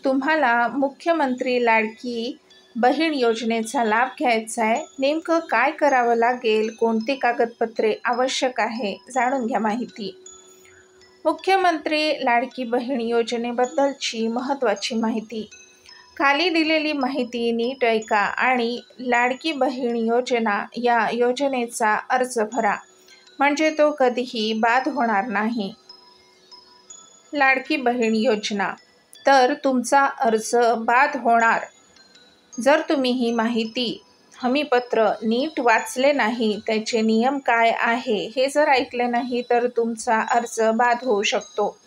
तुम्हाला मुख्यमंत्री लाडकी बहीण योजनेचा लाभ घ्यायचा आहे. नेमकं काय करावं लागेल, कोणती कागदपत्रे आवश्यक आहे, जाणून घ्या माहिती. मुख्यमंत्री लाडकी बहीण योजनेबद्दलची महत्त्वाची माहिती. खाली दिलेली माहिती नीट ऐका आणि लाडकी बहीण योजना या योजनेचा अर्ज भरा, म्हणजे तो कधीही बाद होणार नाही. लाडकी बहीण योजना तर तुमचा अर्ज बाद होणार जर तुम्ही ही माहिती हमीपत्र नीट वाचले नाही, त्याचे नियम काय आहे हे जर ऐकले नाही तर तुमचा अर्ज बाद होऊ शकतो.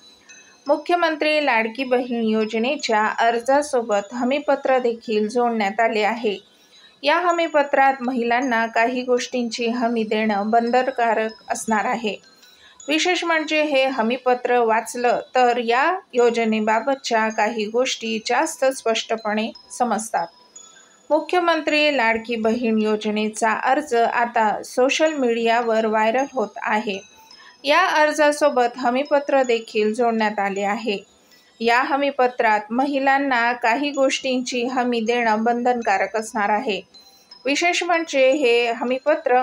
मुख्यमंत्री लाडकी बहीण योजनेच्या अर्जासोबत हमीपत्र देखील जोडण्यात आले आहे. या हमीपत्रात महिलांना काही गोष्टींची हमी देणं बंधनकारक असणार आहे. विशेष म्हणजे हे हमीपत्र वाचलं तर या योजनेबाबतच्या काही गोष्टी जास्त स्पष्टपणे समजतात. मुख्यमंत्री लाडकी बहीण योजनेचा अर्ज आता सोशल मीडियावर व्हायरल होत आहे. या अर्जासोबत हमीपत्र देखील जोडण्यात आले आहे. या हमीपत्रात महिलांना काही गोष्टींची हमी देणं बंधनकारक असणार आहे. विशेष म्हणजे हे हमीपत्र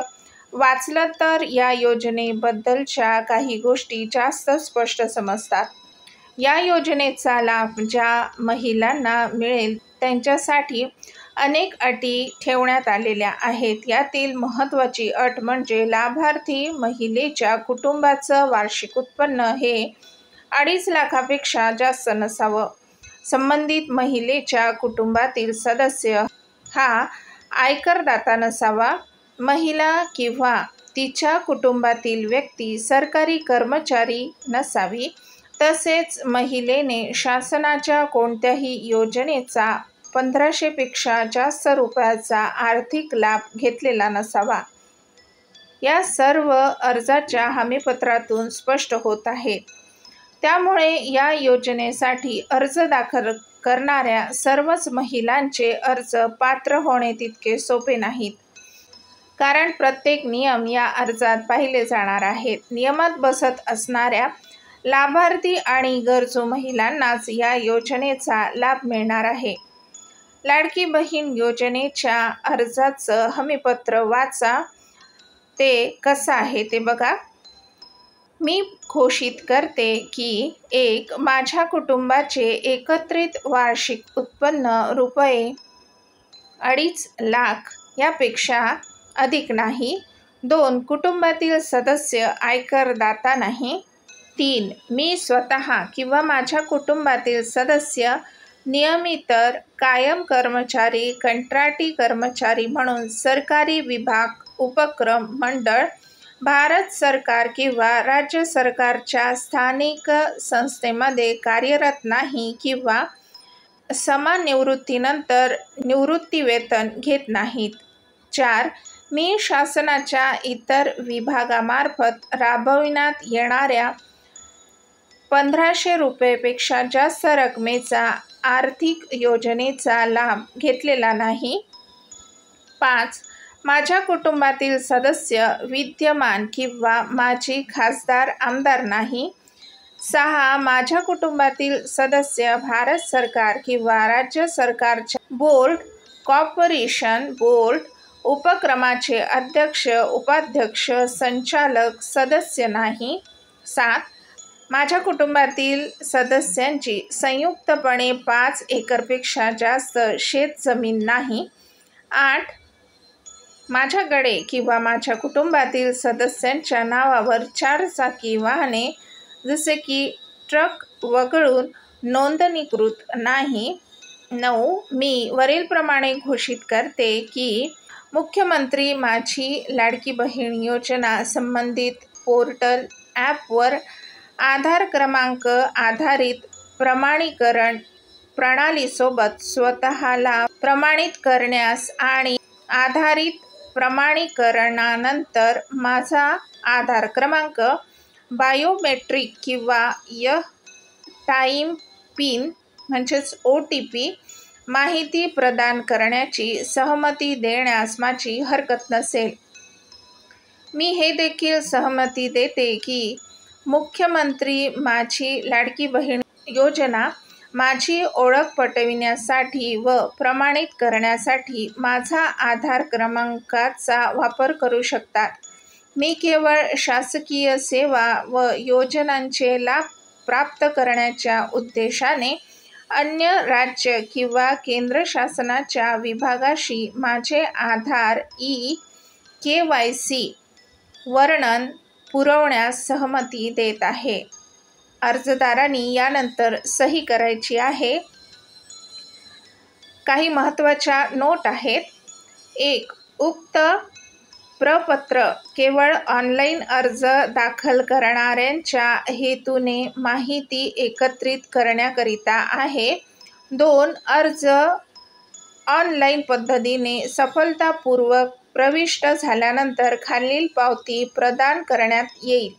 वाचलं तर या योजनेबद्दलच्या काही गोष्टी जास्त स्पष्ट समजतात. या योजनेचा लाभ ज्या महिलांना मिळेल त्यांच्यासाठी अनेक अटी ठेवण्यात आलेल्या आहेत. यातील महत्त्वाची अट म्हणजे लाभार्थी महिलेच्या कुटुंबाचं वार्षिक उत्पन्न हे 2.5 लाखापेक्षा जास्त नसावं. संबंधित महिलेच्या कुटुंबातील सदस्य हा आयकरदाता नसावा. महिला किंवा तिच्या कुटुंबातील व्यक्ती सरकारी कर्मचारी नसावी. तसेच महिलेने शासनाच्या कोणत्याही योजनेचा 1500 पेक्षा जास्त रुपयाचा आर्थिक लाभ घेतलेला नसावा. या सर्व अर्जाच्या हमीपत्रातून स्पष्ट होत आहे. त्यामुळे या योजनेसाठी अर्ज दाखल करणाऱ्या सर्वच महिलांचे अर्ज पात्र होणे तितके सोपे नाहीत. कारण प्रत्येक नियम या अर्जात पाहिले जाणार आहेत. नियमात बसत असणाऱ्या लाभार्थी आणि गरजू महिलांनाच या योजनेचा लाभ मिळणार आहे. लाडकी बहीण योजनेच्या अर्जाचं हमीपत्र वाचा. ते कसं आहे ते बघा. मी घोषित करते की 1. माझ्या कुटुंबाचे एकत्रित वार्षिक उत्पन्न रुपये 2.5 लाख यापेक्षा अधिक नाही. 2. कुटुंबातील सदस्य आयकरदाता नाही. 3. मी स्वतः किंवा माझ्या कुटुंबातील सदस्य नियमितर कायम कर्मचारी, कंत्राटी कर्मचारी म्हणून सरकारी विभाग, उपक्रम, मंडळ, भारत सरकार किंवा राज्य सरकारच्या स्थानिक संस्थेमध्ये कार्यरत नाही किंवा समान निवृत्तीनंतर निवृत्तीवेतन घेत नाहीत. 4. मी शासनाच्या इतर विभागामार्फत राबविण्यात येणाऱ्या 1500 रुपयेपेक्षा जास्त रकमेचा आर्थिक योजनेचा लाभ घेतलेला नाही. 5. माझ्या कुटुंबातील सदस्य विद्यमान किंवा माजी खासदार, आमदार नाही. 6. माझ्या कुटुंबातील सदस्य भारत सरकार किंवा राज्य सरकारच्या बोर्ड, कॉर्पोरेशन, बोर्ड, उपक्रमाचे अध्यक्ष, उपाध्यक्ष, संचालक, सदस्य नाही. 7. माझ्या कुटुंबातील सदस्यांची संयुक्तपणे 5 एकरपेक्षा जास्त शेतजमीन नाही. 8. माझ्याकडे किंवा माझ्या कुटुंबातील सदस्यांच्या नावावर 4 चाकी वाहने जसे की ट्रक वगळून नोंदणीकृत नाही. 9. मी वरीलप्रमाणे घोषित करते की मुख्यमंत्री माझी लाडकी बहीण योजना संबंधित पोर्टल ॲपवर आधार क्रमांक आधारित प्रमाणीकरण प्रणालीसोबत स्वतःला प्रमाणित करण्यास आणि आधारित प्रमाणीकरणानंतर माझा आधार क्रमांक, बायोमेट्रिक किंवा टाईम पिन म्हणजेच OTP माहिती प्रदान करण्याची सहमती देण्यास माझी हरकत नसेल. मी हे देखील सहमती देते की मुख्यमंत्री माझी लाडकी बहीण योजना माझी ओळख पटविण्यासाठी व प्रमाणित करण्यासाठी माझा आधार क्रमांकाचा वापर करू शकतात. मी केवळ शासकीय सेवा व योजनांचे लाभ प्राप्त करण्याच्या उद्देशाने अन्य राज्य किंवा केंद्र शासनाच्या विभागाशी माझे आधार KYC वर्णन पुरवण्यास सहमती देत आहे. अर्जदारांनी यानंतर सही करायची आहे. काही महत्त्वाच्या नोट आहेत. 1. उक्त प्रपत्र केवळ ऑनलाईन अर्ज दाखल करणाऱ्यांच्या हेतूने माहिती एकत्रित करण्याकरिता आहे. 2. अर्ज ऑनलाईन पद्धतीने सफलतापूर्वक प्रविष्ट झाल्यानंतर खालील पावती प्रदान करण्यात येईल.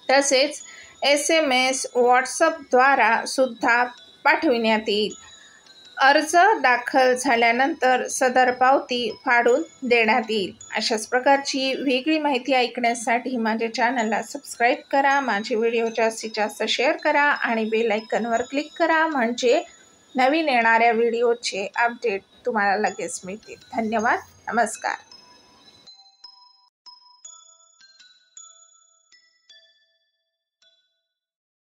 तसेच SMS WhatsAppद्वारा सुद्धा पाठविण्यात येईल. अर्ज दाखल झाल्यानंतर सदर पावती फाडून देण्यात येईल. अशाच प्रकारची वेगळी माहिती ऐकण्यासाठी माझ्या चॅनलला सबस्क्राईब करा. माझे व्हिडिओ जास्तीत जास्त शेअर करा आणि बेल आयकॉनवर क्लिक करा, म्हणजे नवीन येणाऱ्या व्हिडिओचे अपडेट तुम्हाला लगेच मिळतील. धन्यवाद. नमस्कार.